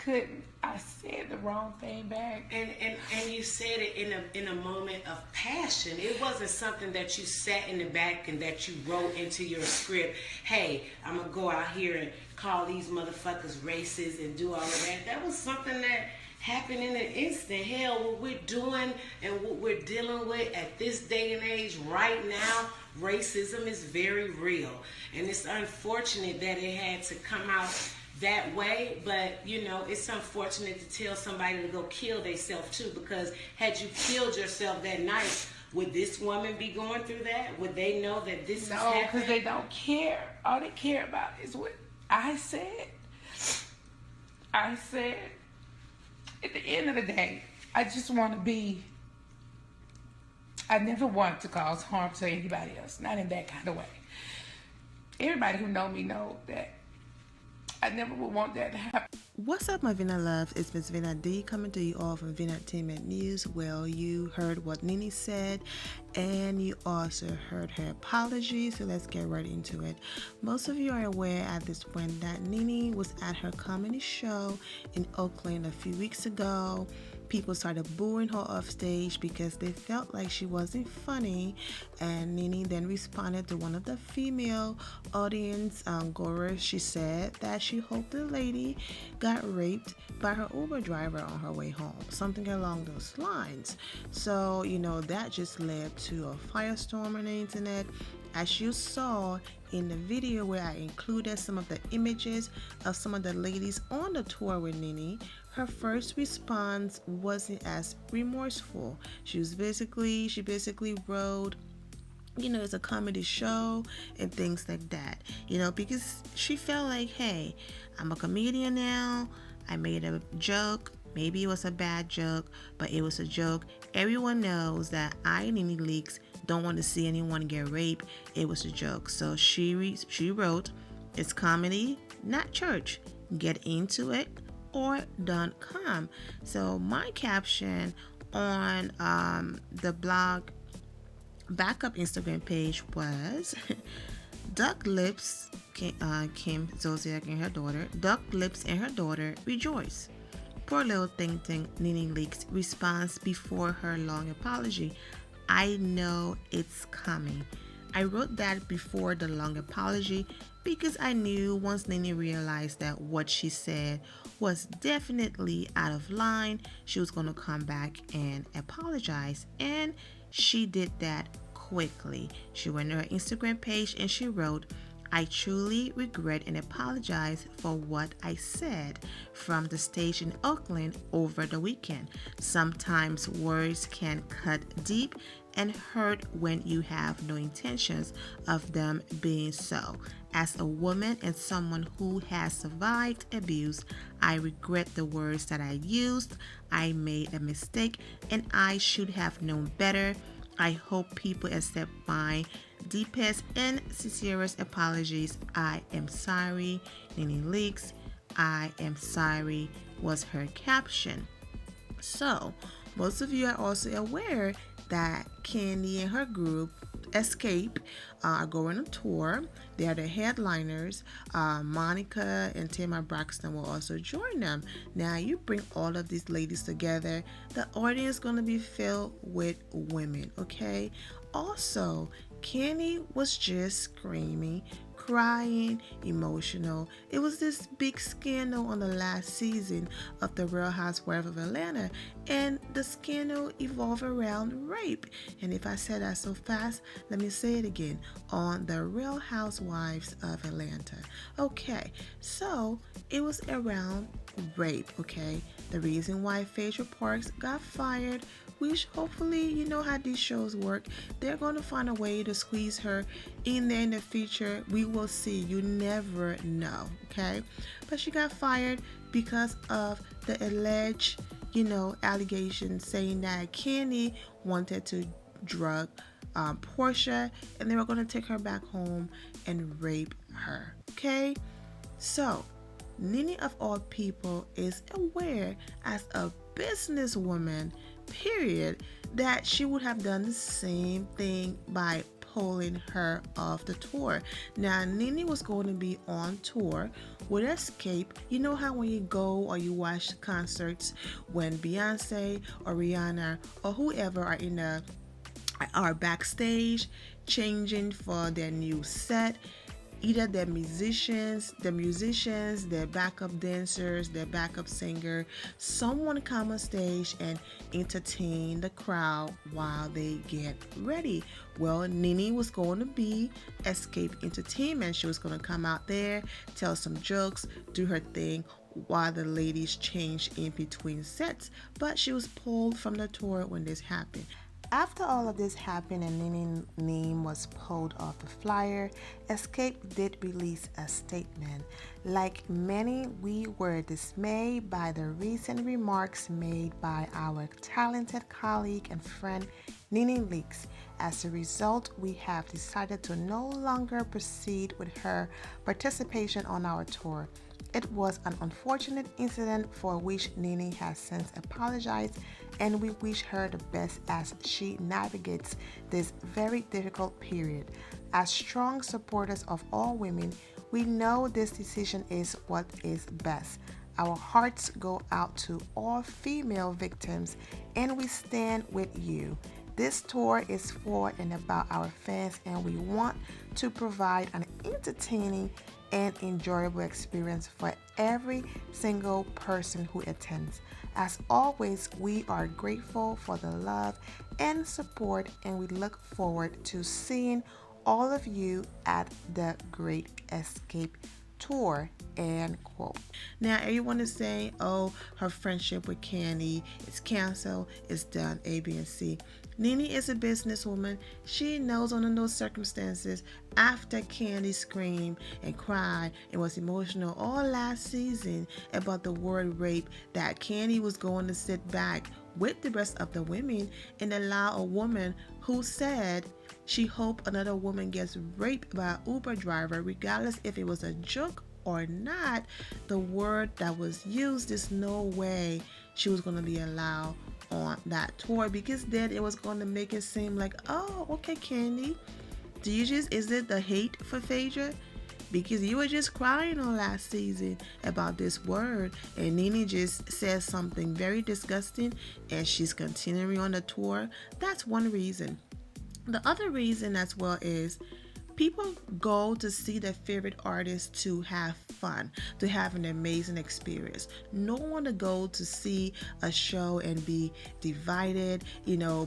couldn't. I said the wrong thing back. And you said it in a moment of passion. It wasn't something that you sat in the back and that you wrote into your script. Hey, I'm gonna go out here and call these motherfuckers racist and do all of that. That was something that happened in an instant. Hell, what we're doing and what we're dealing with at this day and age right now, racism is very real. And it's unfortunate that it had to come out that way, but it's unfortunate to tell somebody to go kill themselves too, because had you killed yourself that night, would this woman be going through that? Would they know that this is happening? No, because they don't care. All they care about is what I said. I said, at the end of the day, I just want to be, I never want to cause harm to anybody else, not in that kind of way. Everybody who know me know that I never would want that to happen. What's up, my Vina loves? It's Miss Vina D coming to you all from Vina Entertainment News. Well, you heard what Nene said, and you also heard her apology, so let's get right into it. Most of you are aware at this point that Nene was at her comedy show in Oakland a few weeks ago. People started booing her off stage because they felt like she wasn't funny, and Nene then responded to one of the female audience goers. She said that she hoped the lady got raped by her Uber driver on her way home, something along those lines. So that just led to a firestorm on the internet, as you saw in the video where I included some of the images of some of the ladies on the tour with Nene. Her first response wasn't as remorseful. She basically wrote, it's a comedy show and things like that, because she felt like, hey, I'm a comedian now. I made a joke. Maybe it was a bad joke, but it was a joke. Everyone knows that I, Nene Leakes, don't want to see anyone get raped. It was a joke. So she wrote, it's comedy, not church. Get into it or don't come. So my caption on the blog backup Instagram page was duck lips, Kim Zodiac and her daughter, duck lips and her daughter rejoice. Poor little thing, Nene Leakes response before her long apology. I know it's coming. I wrote that before the long apology because I knew once Nene realized that what she said was definitely out of line, she was going to come back and apologize. And she did that quickly. She went to her Instagram page and she wrote, I truly regret and apologize for what I said from the stage in Oakland over the weekend. Sometimes words can cut deep and hurt when you have no intentions of them being so. As a woman and someone who has survived abuse, I regret the words that I used. I made a mistake and I should have known better. I hope people accept my deepest and sincerest apologies. I am sorry, Nene Leakes. I am sorry was her caption. So, most of you are also aware that Kandi and her group Escape are going on tour. They are the headliners. Monica and Tamar Braxton will also join them. Now, you bring all of these ladies together, the audience is going to be filled with women, okay? Also, Kandi was just screaming, crying, emotional. It was this big scandal on the last season of The Real Housewives of Atlanta, and the scandal evolved around rape. And if I said that so fast, let me say it again, on The Real Housewives of Atlanta. Okay, so it was around rape, okay? The reason why Phaedra Parks got fired, which hopefully you know how these shows work, they're going to find a way to squeeze her in there in the future. We will see. You never know, okay? But she got fired because of the alleged, allegations saying that Kandi wanted to drug Portia, and they were going to take her back home and rape her, okay? So, Nene of all people is aware as a businesswoman, period, that she would have done the same thing by pulling her off the tour. Now, Nene was going to be on tour with Escape. You know how when you go or you watch concerts when Beyonce or Rihanna or whoever are backstage changing for their new set, either their musicians, their backup dancers, their backup singer, someone come on stage and entertain the crowd while they get ready. Well, Nene was going to be Escape Entertainment. She was going to come out there, tell some jokes, do her thing while the ladies changed in between sets, but she was pulled from the tour when this happened. After all of this happened and Nene's name was pulled off the flyer, Escape did release a statement. Like many, we were dismayed by the recent remarks made by our talented colleague and friend Nene Leakes. As a result, we have decided to no longer proceed with her participation on our tour. It was an unfortunate incident for which Nene has since apologized, and we wish her the best as she navigates this very difficult period. As strong supporters of all women, we know this decision is what is best. Our hearts go out to all female victims, and we stand with you. This tour is for and about our fans, and we want to provide an entertaining and enjoyable experience for every single person who attends. As always, we are grateful for the love and support, and we look forward to seeing all of you at the Great Escape Tour. End quote. Now everyone is saying, oh, her friendship with Kandi is canceled, it's done, A, B, and C. Nene is a businesswoman. She knows under those circumstances, after Kandi screamed and cried and was emotional all last season about the word rape, that Kandi was going to sit back with the rest of the women and allow a woman who said she hoped another woman gets raped by an Uber driver, regardless if it was a joke or not. The word that was used, there's no way she was going to be allowed on that tour, because then it was going to make it seem like, oh, okay, Kandi, is it the hate for Phaedra? Because you were just crying on last season about this word, and Nene just says something very disgusting and she's continuing on the tour. That's one reason. The other reason as well is people go to see their favorite artists to have fun, to have an amazing experience. No one to go to see a show and be divided,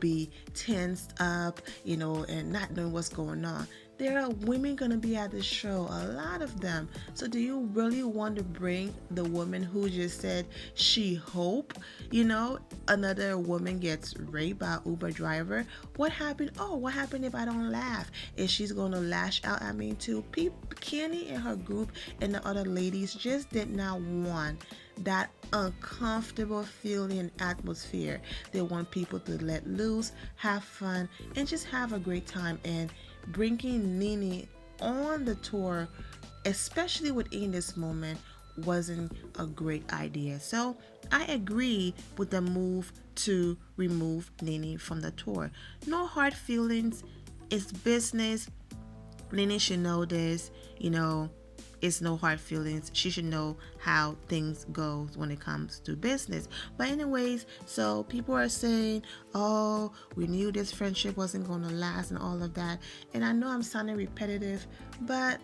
be tensed up, and not knowing what's going on. There are women going to be at the show, a lot of them. So do you really want to bring the woman who just said she hope, another woman gets raped by an Uber driver? What happened? Oh, what happened if I don't laugh? Is she's going to lash out at me too? Kandi and her group and the other ladies just did not want that uncomfortable feeling and atmosphere. They want people to let loose, have fun, and just have a great time. And bringing Nene on the tour, especially within this moment, wasn't a great idea. So I agree with the move to remove Nene from the tour. No hard feelings. It's business. Nene should know this. It's no hard feelings. She should know how things go when it comes to business. But anyways, so people are saying, oh, we knew this friendship wasn't going to last and all of that. And I know I'm sounding repetitive, but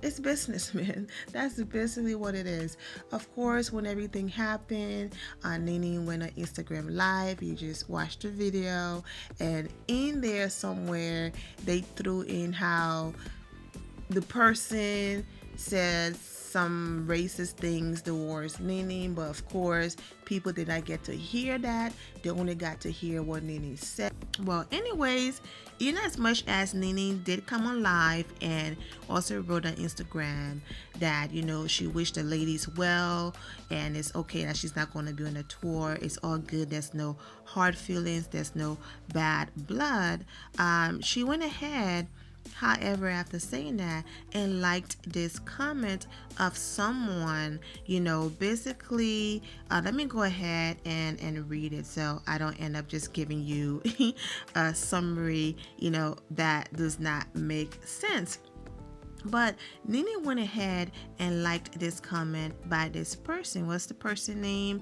it's business, man. That's basically what it is. Of course, when everything happened, Nene went on Instagram Live. You just watched the video, and in there somewhere, they threw in how the person said some racist things towards Nene, but of course, people did not get to hear that. They only got to hear what Nene said. Well, anyways, in as much as Nene did come on live and also wrote on Instagram that, she wished the ladies well, and it's okay that she's not going to be on a tour. It's all good. There's no hard feelings. There's no bad blood. She went ahead However, after saying that and liked this comment of someone, basically, let me go ahead and read it so I don't end up just giving you a summary, that does not make sense. But Nene went ahead and liked this comment by this person. What's the person name?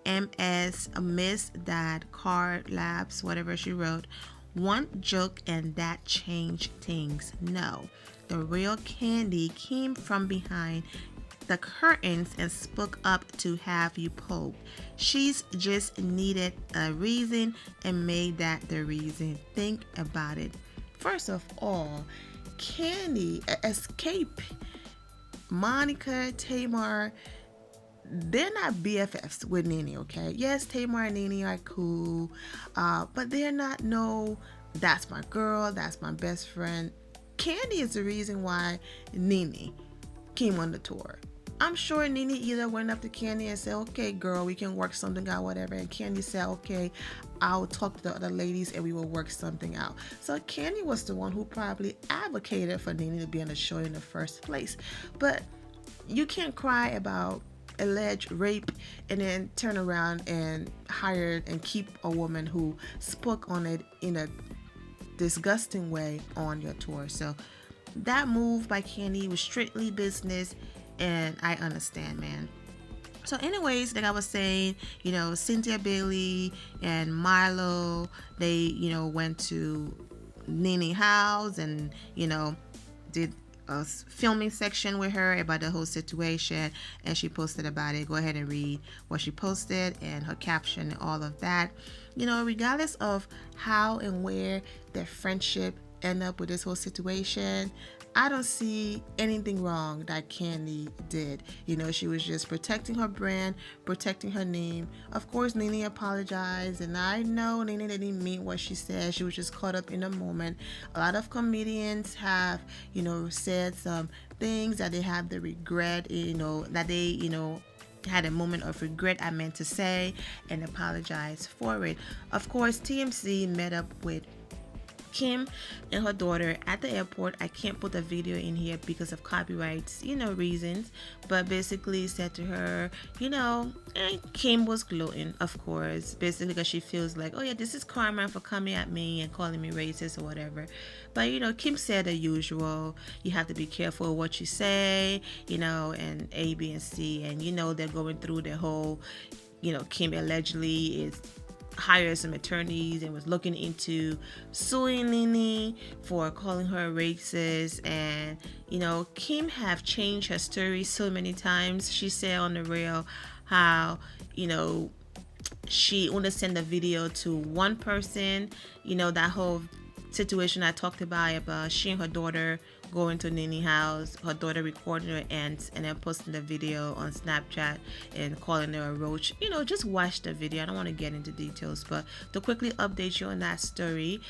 MS Miss That Card Labs, whatever she wrote. One joke and that changed things. No, the real Kandi came from behind the curtains and spoke up to have you poked. She's just needed a reason and made that the reason. Think about it. First of all, Kandi, Escape, Monica, Tamar, they're not BFFs with Nene, okay? Yes, Tamar and Nene are cool, but they're not that's my girl, that's my best friend. Kandi is the reason why Nene came on the tour. I'm sure Nene either went up to Kandi and said, okay, girl, we can work something out, whatever. And Kandi said, okay, I'll talk to the other ladies and we will work something out. So Kandi was the one who probably advocated for Nene to be on the show in the first place. But you can't cry about alleged rape and then turn around and hire and keep a woman who spoke on it in a disgusting way on your tour. So that move by Kandi was strictly business, and I understand, man. So anyways, like I was saying, Cynthia Bailey and Milo, they, went to Nene's house and, did a filming section with her about the whole situation, and she posted about it. Go ahead and read what she posted and her caption and all of that. Regardless of how and where their friendship end up with this whole situation, I don't see anything wrong that Kandi did. She was just protecting her brand, protecting her name. Of course, Nene apologized, and I know Nene didn't mean what she said. She was just caught up in the moment. A lot of comedians have, said some things that they have the regret, that they, had a moment of regret, I meant to say, and apologize for it. Of course, TMZ met up with Kim and her daughter at the airport. I can't put the video in here because of copyrights, reasons, but basically said to her, and Kim was gloating, of course, basically because she feels like, oh yeah, this is karma for coming at me and calling me racist or whatever. But Kim said the usual, you have to be careful what you say, and A, B, and C, and they're going through the whole, Kim allegedly is hired some attorneys and was looking into suing Nene for calling her racist. And Kim have changed her story so many times. She said on the reel how she only sent the video to one person. That whole situation I talked about she and her daughter going to Nene's house, her daughter recording her aunts and then posting the video on Snapchat and calling her a roach. Just watch the video. I don't want to get into details, but to quickly update you on that story,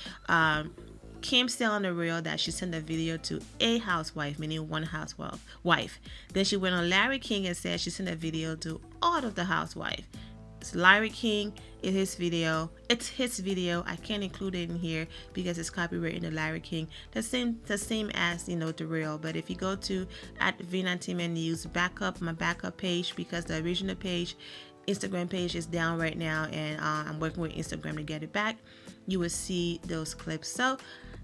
Kim said on the reel that she sent the video to a housewife, meaning one housewife. Then she went on Larry King and said she sent a video to all of the housewives. Larry King is his video. It's his video. I can't include it in here because it's copyrighted to Larry King. The same as the real. But if you go to @V19News, my backup page, because the original page, Instagram page, is down right now, and I'm working with Instagram to get it back. You will see those clips. So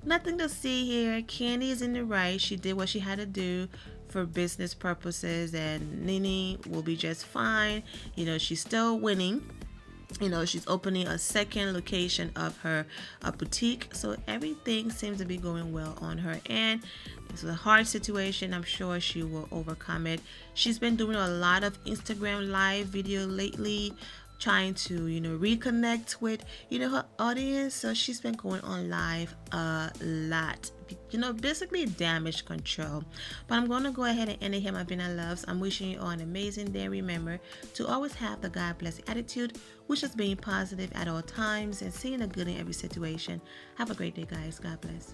nothing to see here. Kandi is in the right. She did what she had to do for business purposes, and Nene will be just fine. She's still winning. She's opening a second location of her boutique, so everything seems to be going well on her end. It's a hard situation. I'm sure she will overcome it. She's been doing a lot of Instagram live video lately, trying to reconnect with her audience. So she's been going on live a lot, basically damage control. But I'm going to go ahead and end it here, my Bina loves. I'm wishing you all an amazing day. Remember to always have the God bless attitude, which is being positive at all times and seeing the good in every situation. Have a great day, guys. God bless.